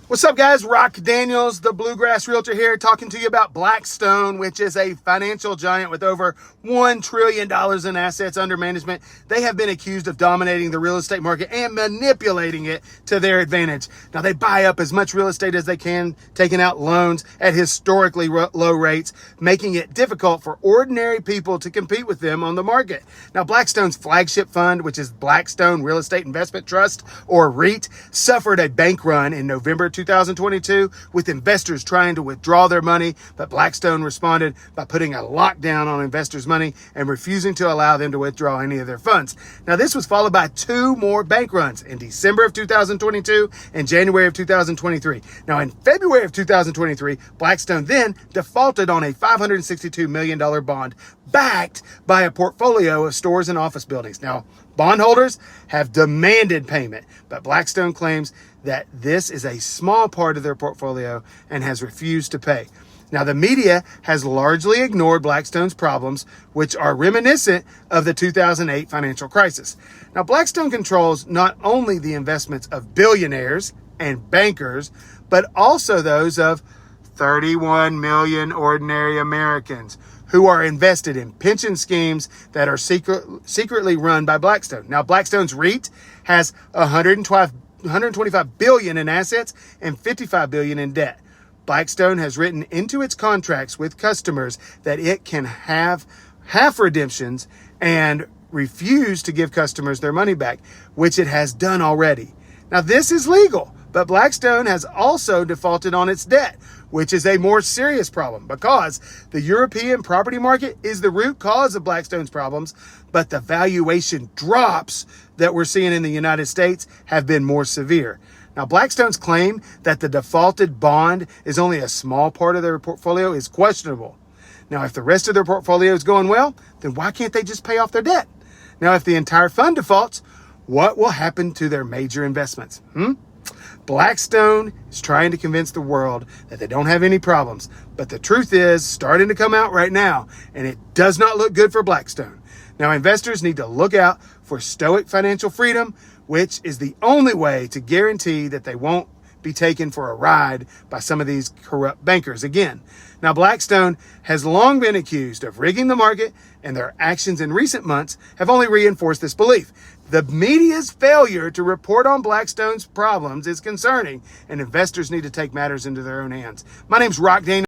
What's up, guys? Rock Daniels, the Bluegrass Realtor here, talking to you about Blackstone, which is a financial giant with over $1 trillion in assets under management. They have been accused of dominating the real estate market and manipulating it to their advantage. Now, they buy up as much real estate as they can, taking out loans at historically low rates, making it difficult for ordinary people to compete with them on the market. Now, Blackstone's flagship fund, which is Blackstone Real Estate Investment Trust, or REIT, suffered a bank run in November 2022 with investors trying to withdraw their money, but Blackstone responded by putting a lockdown on investors' money and refusing to allow them to withdraw any of their funds. Now, this was followed by two more bank runs in December of 2022 and January of 2023. Now, in February of 2023, Blackstone then defaulted on a $562 million bond backed by a portfolio of stores and office buildings. Now, bondholders have demanded payment, but Blackstone claims that this is a small part of their portfolio and has refused to pay. Now, the media has largely ignored Blackstone's problems, which are reminiscent of the 2008 financial crisis. Now, Blackstone controls not only the investments of billionaires and bankers, but also those of 31 million ordinary Americans who are invested in pension schemes that are secretly run by Blackstone. Now, Blackstones Reit has 125 billion in assets and 55 billion in debt. Blackstone has written into its contracts with customers that it can have half redemptions and refuse to give customers their money back, which it has done already. Now, this is legal, but Blackstone has also defaulted on its debt, which is a more serious problem because the European property market is the root cause of Blackstone's problems, but the valuation drops that we're seeing in the United States have been more severe. Now, Blackstone's claim that the defaulted bond is only a small part of their portfolio is questionable. Now, if the rest of their portfolio is going well, then why can't they just pay off their debt? Now, if the entire fund defaults, what will happen to their major investments? Blackstone is trying to convince the world that they don't have any problems, but the truth is starting to come out right now, and it does not look good for Blackstone. Now, investors need to look out for Stoic financial freedom, which is the only way to guarantee that they won't be taken for a ride by some of these corrupt bankers again. Now, Blackstone has long been accused of rigging the market, and their actions in recent months have only reinforced this belief. The media's failure to report on Blackstone's problems is concerning, and investors need to take matters into their own hands. My name's Rock Daniels.